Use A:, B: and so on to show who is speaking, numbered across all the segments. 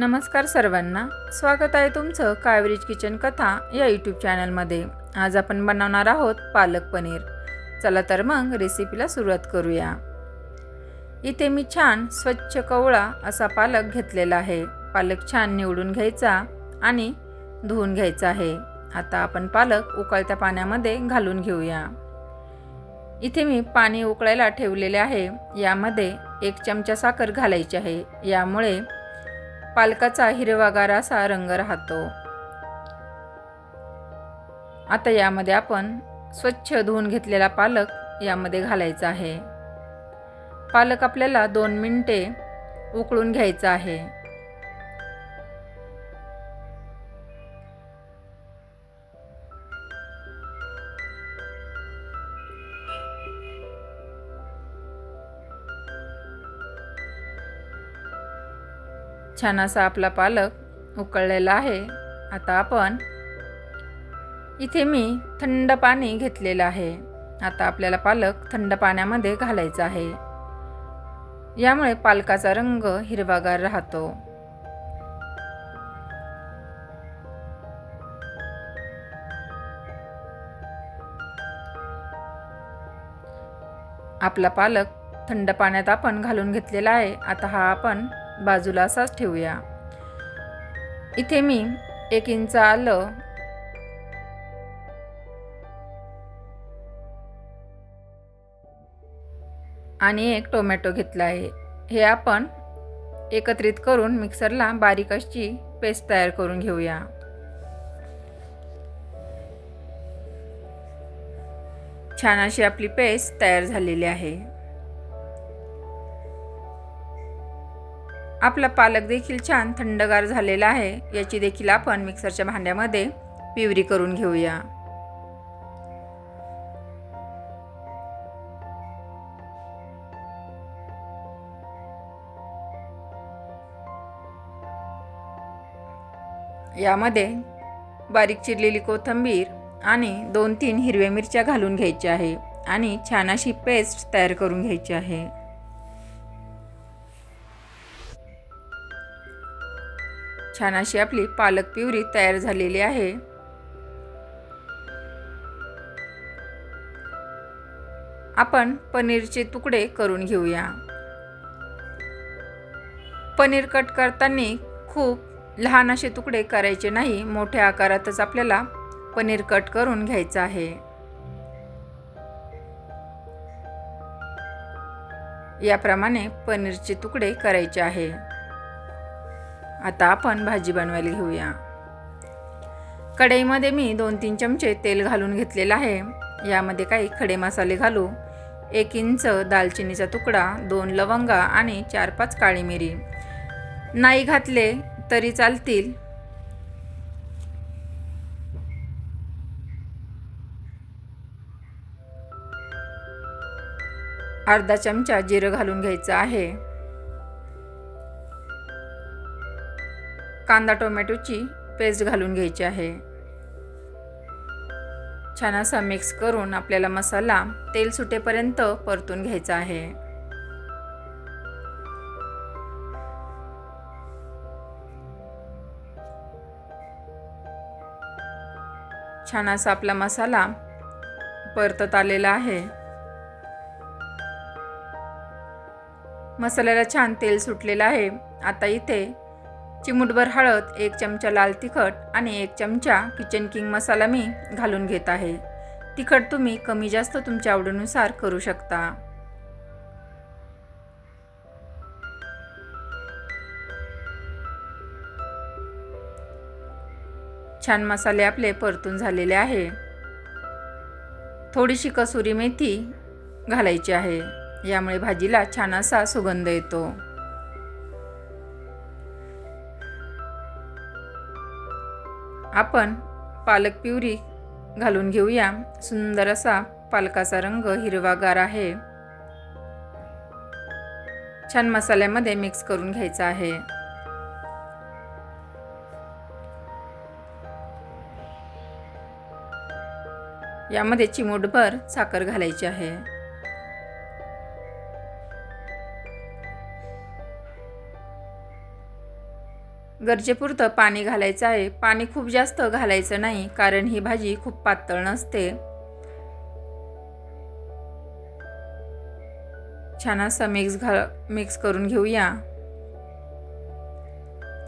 A: नमस्कार सर्वांना, स्वागत आहे तुमचं कावेरीज किचन कथा या यूट्यूब चॅनलमध्ये। आज आपण बनवणार आहोत पालक पनीर। चला तर मग रेसिपीला सुरुवात करूया। इथे मी छान स्वच्छ कवळा असा पालक घेतलेला आहे। पालक छान निवडून घ्यायचा आणि धुवून घ्यायचा आहे। आता आपण पालक उकळत्या पाण्यामध्ये घालून घेऊया। इथे मी पाणी उकळायला ठेवलेले आहे। यामध्ये 1 चमचा साखर घालायची आहे, यामुळे पालकाचा हिरवागार असा रंग राहतो। आता यामध्ये आपण स्वच्छ धुवून घेतलेला पालक यामध्ये घालायचा आहे। पालक आपल्याला 2 मिनिटे उकळून घ्यायचा आहे। छान असा आपला पालक उकळलेला आहे। आता आपण इथे मी थंड पाणी घेतलेलं आहे। आता आपल्याला पालक थंड पाण्यामध्ये घालायचा आहे, यामुळे पालकाचा रंग हिरवागार राहतो। आपला पालक थंड पाण्यात आपण घालून घेतलेला आहे। आता हा आपण बाजूला असाच ठेवूया। इथे मी 1 इंच आलं आणि 1 टोमॅटो घेतला आहे। हे आपण एकत्रित करून मिक्सरला बारीक अशी पेस्ट तयार करून घेऊया। छान अशी आपली पेस्ट तयार झालेली आहे। आपला पालक देखील छान थंडगार झालेला आहे। याची देखील आपण मिक्सरच्या भांड्यामध्ये प्युरी करून घेऊया। यामध्ये बारीक चिरलेली कोथिंबीर आणि 2-3 हिरव्या मिरच्या घालून घ्यायच्या आहे आणि छान अशी पेस्ट तयार करून घ्यायची आहे। छान अशी आपली पालक प्युरी तयार झालेली आहे। आपण पनीरचे तुकडे करून घेऊया। पनीर कट करताना खूप लहान असे तुकडे करायचे नाही, मोठ्या आकारातच आपल्याला पनीर कट करून घ्यायचं आहे। याप्रमाणे पनीरचे तुकडे करायचे आहे। आता आपण भाजी बनवायला घेऊया। कढईमध्ये मी 2-3 चमचे तेल घालून घेतलेलं आहे। यामध्ये काही खडे मसाले घालू। 1 इंच दालचिनीचा तुकडा, 2 लवंगा आणि 4-5 काळी मिरी। नाही घातले तरी चालतील। अर्धा चमचा जिरं घालून घ्यायचं आहे। कांदा टोमॅटोची पेस्ट घालून घ्यायची आहे। छान असा मिक्स करून आपल्याला मसाला तेल सुटेपर्यंत परतून घ्यायचा आहे। छान असा आपला मसाला परतत आलेला आहे। मसाल्याला छान तेल सुटलेलं आहे। आता इथे चिमूटभर हळद, 1 चमचा लाल तिखट आणि 1 चमचा किचन किंग मसाला मी घालून घेत आहे। तिखट तुम्ही कमी जास्त तुमच्या आवडीनुसार करू शकता। छान मसाले आपले परतून झालेले आहे। थोडीशी कसुरी मेथी घालायची आहे, यामुळे भाजीला छान असा सुगंध येतो। आपण पालक प्युरी घालून घेऊया। सुंदर असा पालकाचा रंग हिरवागार आहे। छान मसाल्यामध्ये मिक्स करून घ्यायचा आहे। यामध्ये चिमूटभर साखर घालायची आहे। गरजेपुरतं पाणी घालायचं आहे. पाणी खूप जास्त घालायचं नाही, कारण ही भाजी खूप पातळ नसते. छान असा मिक्स करून घेऊया.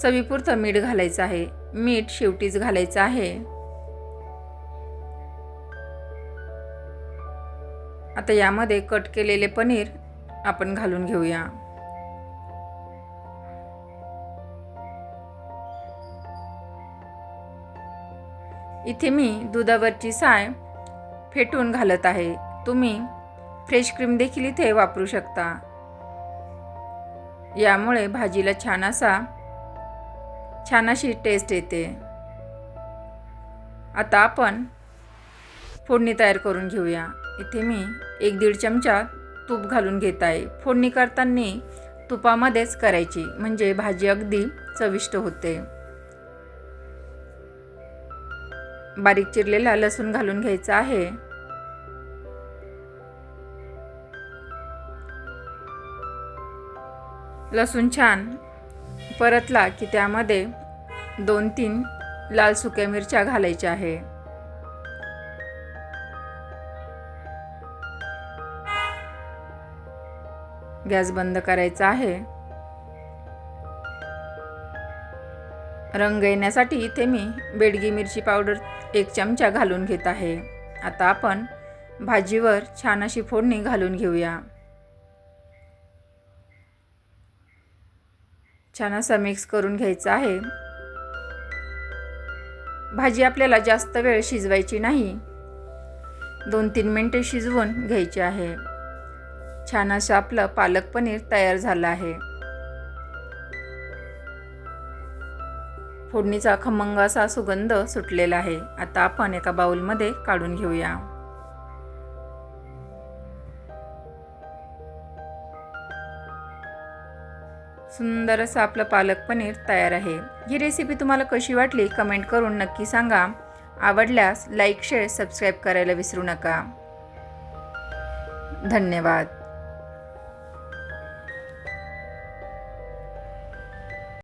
A: चवीपुरतं मीठ घालायचं आहे. मीठ शेवटीच घालायचं आहे. आता यामध्ये कट केलेले पनीर आपण घालून घेऊया. इथे मी दुधावरची साय फेटून घालत आहे. तुम्ही फ्रेश क्रीम देखील इथे वापरू शकता. यामुळे भाजीला छान अशी टेस्ट येते. आता आपण फोडणी तयार करून घेऊया. इथे मी 1-1.5 चमचा तूप घालून घेत आहे. फोडणी करताना तुपामध्येच करायची, म्हणजे भाजी अगदी चविष्ट होते. बारीक चिरलेला लसूण घालून घ्यायचा आहे. लसूण छान परतला की त्यामध्ये 2-3 लाल सुक्या मिरच्या घालायच्या आहे. गॅस बंद करायचा आहे. रंग येण्यासाठी इथे मी बेडगी मिरची पावडर 1 चमचा घालून घेत आहे. आता आपण भाजीवर छान अशी फोडणी घालून घेऊया. छान असा मिक्स करून घ्यायचा आहे. भाजी आपल्याला जास्त वेळ शिजवायची नाही, 2-3 मिनिटे शिजवून घ्यायची आहे. छान असं आपलं पालक पनीर तयार झालं आहे. फोडणीचा खमंग असा सुगंध सुटलेला आहे. आता आपण एका बाउलमध्ये काढून घेऊया. सुंदर असं आपलं पालक पनीर तयार आहे. ही रेसिपी तुम्हाला कशी वाटली कमेंट करून नक्की सांगा. आवडल्यास लाईक, शेअर, सबस्क्राईब करायला विसरू नका. धन्यवाद.